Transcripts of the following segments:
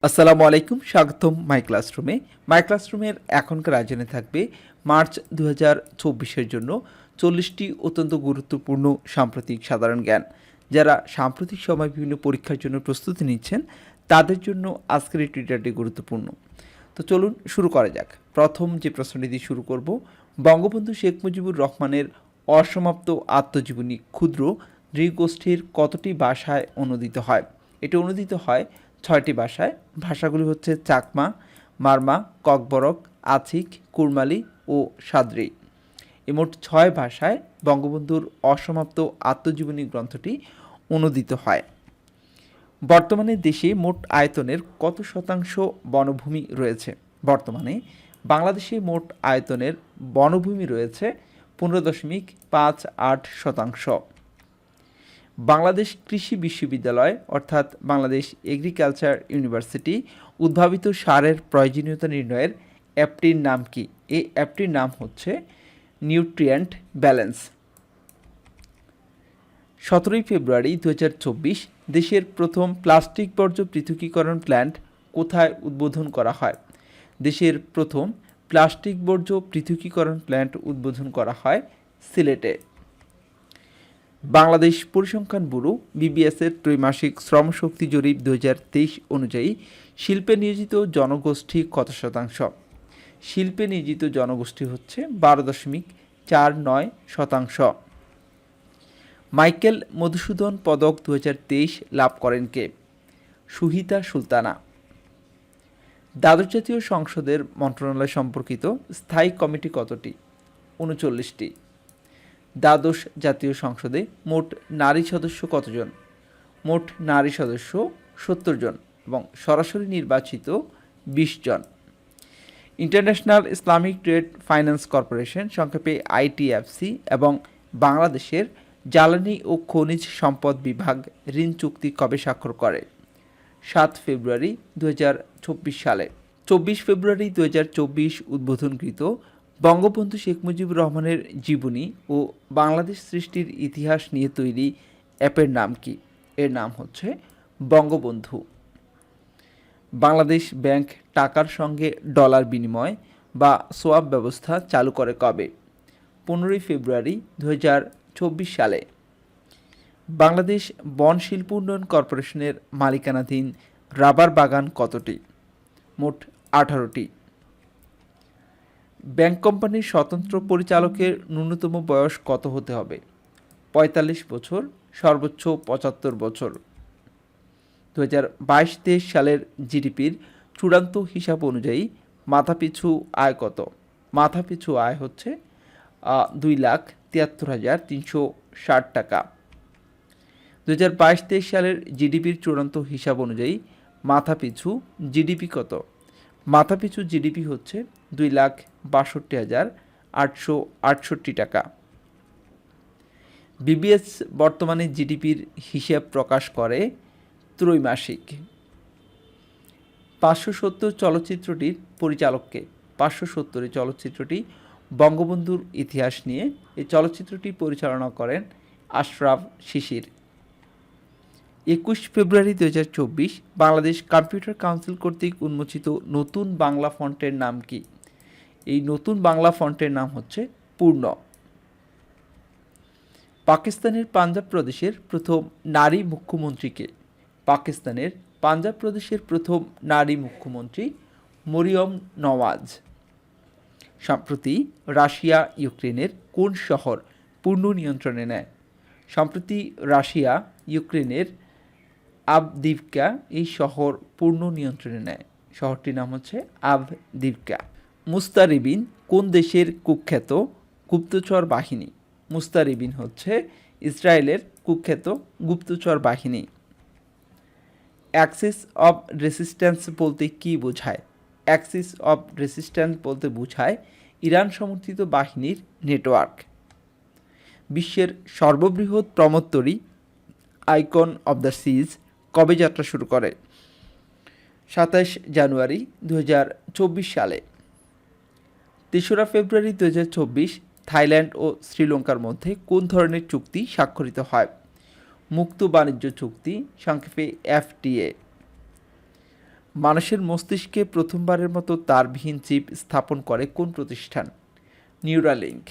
আসসালামু আলাইকুম, স্বাগতম মাই ক্লাসরুমের এখনকার আয়োজনে থাকবে মার্চ 2024-এর জন্য 40টি অত্যন্ত গুরুত্বপূর্ণ সাম্প্রতিক সাধারণ জ্ঞান। যারা সাম্প্রতিক সময় বিভিন্ন পরীক্ষার জন্য প্রস্তুতি নিচ্ছেন তাদের জন্য আজকের এই টিউটোরিয়ালটি গুরুত্বপূর্ণ। তো চলুন শুরু করা যাক। প্রথম যে প্রশ্নটি দিয়ে শুরু করব, বঙ্গবন্ধু শেখ মুজিবুর রহমানের অসমাপ্ত আত্মজীবনী ক্ষুদ্র নৃগোষ্ঠীর কতটি ভাষায় অনূদিত হয়? এটি অনূদিত হয় 6টি ভাষায়। ভাষাগুলি হচ্ছে চাকমা, মারমা, ককবরক, আছিক, কুরমালি ও সাদ্রি। মোট 6 ভাষায় বঙ্গবন্ধুর অসমাপ্ত আত্মজীবনী গ্রন্থটি অনূদিত হয়। বর্তমানে দেশে মোট আয়তনের কত শতাংশ বনভূমি রয়েছে? বর্তমানে বাংলাদেশে মোট আয়তনের বনভূমি রয়েছে 15.58%। বাংলাদেশ কৃষি বিশ্ববিদ্যালয় অর্থাৎ বাংলাদেশ এগ্রিকালচার ইউনিভার্সিটি উদ্ভাবিত সারের প্রয়োজনীয়তা নির্ণয়ের অ্যাপটির নাম কি? এই অ্যাপটির নাম হচ্ছে নিউট্রিয়েন্ট ব্যালেন্স। 17 ফেব্রুয়ারি 2024 দেশের প্রথম প্লাস্টিক বর্জ্য পৃথকীকরণ প্ল্যান্ট কোথায় উদ্বোধন করা হয়? দেশের প্রথম প্লাস্টিক বর্জ্য পৃথকীকরণ প্ল্যান্ট উদ্বোধন করা হয় সিলেটে। বাংলাদেশ পরিসংখ্যান ব্যুরো বিবিএসের ত্রৈমাসিক শ্রমশক্তি জরিপ 2023 অনুযায়ী শিল্পে নিয়োজিত জনগোষ্ঠী কত শতাংশ? শিল্পে নিয়োজিত জনগোষ্ঠী হচ্ছে 12.49%। মাইকেল মধুসূদন পদক 2023 লাভ করেন কে? সুহিতা সুলতানা। দ্বাদশ জাতীয় সংসদের মন্ত্রণালয় সম্পর্কিত স্থায়ী কমিটি কতটি? 39টি। দ্বাদশ জাতীয় সংসদে মোট নারী সদস্য কতজন? মোট নারী সদস্য 70 জন এবং সরাসরি নির্বাচিত 20 জন। International Islamic Trade Finance Corporation সংক্ষেপে আইটিএফসি এবং বাংলাদেশের জ্বালানি ও খনিজ সম্পদ বিভাগ ঋণ চুক্তি কবে স্বাক্ষর করে? 7 ফেব্রুয়ারি 2024 সালে। 24 ফেব্রুয়ারি 2024 উদ্বোধনকৃত বঙ্গবন্ধু শেখ মুজিবুর রহমানের জীবনী ও বাংলাদেশ সৃষ্টির ইতিহাস নিয়ে তৈরি অ্যাপের নাম কি? এর নাম হচ্ছে বঙ্গবন্ধু। বাংলাদেশ ব্যাংক টাকার সঙ্গে ডলার বিনিময় বা সোয়াপ ব্যবস্থা চালু করে কবে? 15 ফেব্রুয়ারি 2024 সালে। বাংলাদেশ বন শিল্প উন্নয়ন কর্পোরেশনের মালিকানাধীন রাবার বাগান কতটি? মোট 18টি। ব্যাংক কোম্পানির স্বতন্ত্র পরিচালকের ন্যূনতম বয়স কত হতে হবে? 45 বছর, সর্বোচ্চ 75 বছর। 2022-23 সালের জিডিপির চূড়ান্ত হিসাব অনুযায়ী মাথাপিছু আয় কত? মাথাপিছু আয় হচ্ছে 2,73,360 টাকা। 2022-23 সালের জিডিপির চূড়ান্ত হিসাব অনুযায়ী মাথাপিছু জিডিপি কত? মাথাপিছু জিডিপি হচ্ছে 2,62,868 টাকা। বিবিএস বর্তমানে জিডিপির হিসাব প্রকাশ করে ত্রৈমাসিক। 570 চলচ্চিত্রটির পরিচালককে? 570 চলচ্চিত্রটি বঙ্গবন্ধুর ইতিহাস নিয়ে। এই চলচ্চিত্রটি পরিচালনা করেন আশরাফ শিশির। 21 ফেব্রুয়ারি 2024 বাংলাদেশ কম্পিউটার কাউন্সিল কর্তৃক উন্মোচিত নতুন বাংলা ফন্টের নাম কি? এই নতুন বাংলা ফন্টের নাম হচ্ছে পূর্ণ। পাকিস্তানের পাঞ্জাব প্রদেশের প্রথম নারী মুখ্যমন্ত্রীকে? পাকিস্তানের পাঞ্জাব প্রদেশের প্রথম নারী মুখ্যমন্ত্রী মরিয়ম নওয়াজ। সম্প্রতি রাশিয়া ইউক্রেনের কোন শহর পূর্ণ নিয়ন্ত্রণে নেয়? সম্প্রতি রাশিয়া ইউক্রেনের আভদিভকা এই শহর পূর্ণ নিয়ন্ত্রণে নেয়। শহরটির নাম হচ্ছে আভদিভকা। মুস্তারিবিন কোন দেশের কুখ্যাত গুপ্তচর বাহিনী? মুস্তারিবিন হচ্ছে ইসরায়েলের কুখ্যাত গুপ্তচর বাহিনী। অ্যাক্সিস অব রেসিস্ট্যান্স বলতে কী বোঝায়? অ্যাক্সিস অব রেসিস্ট্যান্স বলতে বোঝায় ইরান সমর্থিত বাহিনীর নেটওয়ার্ক। বিশ্বের সর্ববৃহৎ প্রমত্তরী আইকন অব দ্য সিজ কবে যাত্রা শুরু করে? 27 জানুয়ারি 2024 সালে। 3রা ফেব্রুয়ারি 2024 থাইল্যান্ড ও শ্রীলঙ্কার মধ্যে কোন ধরনের চুক্তি স্বাক্ষরিত হয়? মুক্ত বাণিজ্য চুক্তি, সংক্ষেপে এফটিএ। মানুষের মস্তিষ্কে প্রথমবারের মতো তারবিহীন চিপ স্থাপন করে কোন প্রতিষ্ঠান? নিউরালিঙ্ক।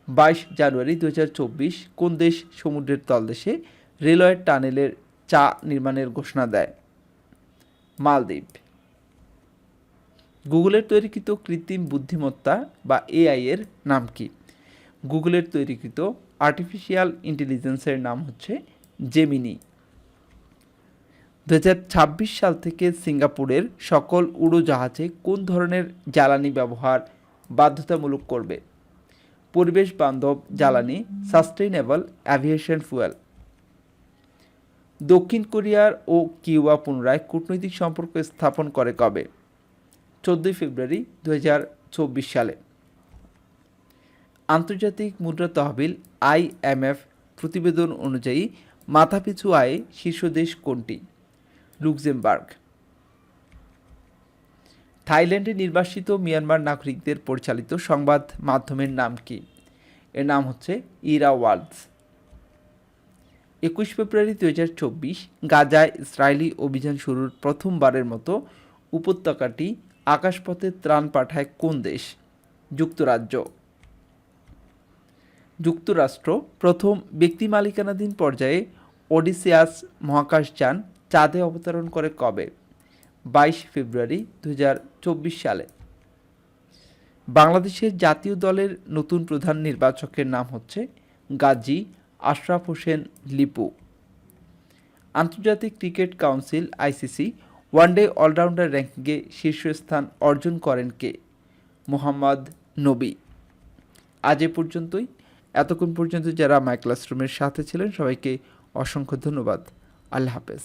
22 জানুয়ারি 2024 কোন দেশ সমুদ্রের তলদেশে রেলওয়ে টানেলের নির্মাণের ঘোষণা দেয়? মালদ্বীপ। গুগলের তৈরিকৃত কৃত্রিম বুদ্ধিমত্তা বা এআই এর নাম কি? গুগলের তৈরিকৃত আর্টিফিশিয়াল ইন্টেলিজেন্সের নাম হচ্ছে জেমিনি। 2026 সাল থেকে সিঙ্গাপুরের সকল উড়োজাহাজে কোন ধরনের জ্বালানি ব্যবহার বাধ্যতামূলক করবে? পরিবেশ বান্ধব জ্বালানি, সাস্টেইনেবল অ্যাভিয়েশন ফুয়েল। দক্ষিণ কোরিয়ার ও কিউবা পুনরায় কূটনৈতিক সম্পর্ক স্থাপন করে কবে? 14 ফেব্রুয়ারি 2024 সালে। আন্তর্জাতিক মুদ্রা তহবিল IMF প্রতিবেদন অনুযায়ী মাথাপিছু আয়ে শীর্ষ দেশ কোনটি? লুক্সেমবার্গ। থাইল্যান্ডে নির্বাসিত মিয়ানমার নাগরিকদের পরিচালিত সংবাদ মাধ্যমের নাম কি? এর নাম হচ্ছে ইরা ওয়ার্ল্ডস। 21 ফেব্রুয়ারি 2024 গাজায় ইসরায়েলি অভিযান শুরুর প্রথমবারের মতো উপত্যকাটি আকাশপথে ত্রাণ পাঠায় কোন দেশ? যুক্তরাজ্য। যুক্তরাষ্ট্র প্রথম ব্যক্তি মালিকানাধীন পর্যায়ে ওডিসিয়াস মহাকাশযান চাঁদে অবতরণ করে কবে? 22 ফেব্রুয়ারি 2024 সালে। বাংলাদেশের জাতীয় দলের নতুন প্রধান নির্বাচকের নাম হচ্ছে গাজী আশরাফ হোসেন লিপু। আন্তর্জাতিক cricket council ICC one day allrounder র্যাঙ্কিংয়ে শীর্ষস্থান অর্জন করেন কে? মোহাম্মদ নবী। আজ এ পর্যন্তই। এতক্ষণ পর্যন্ত যারা মাই ক্লাসরুমের সাথে ছিলেন সবাইকে অসংখ্য ধন্যবাদ। আল্লাহ হাফেজ।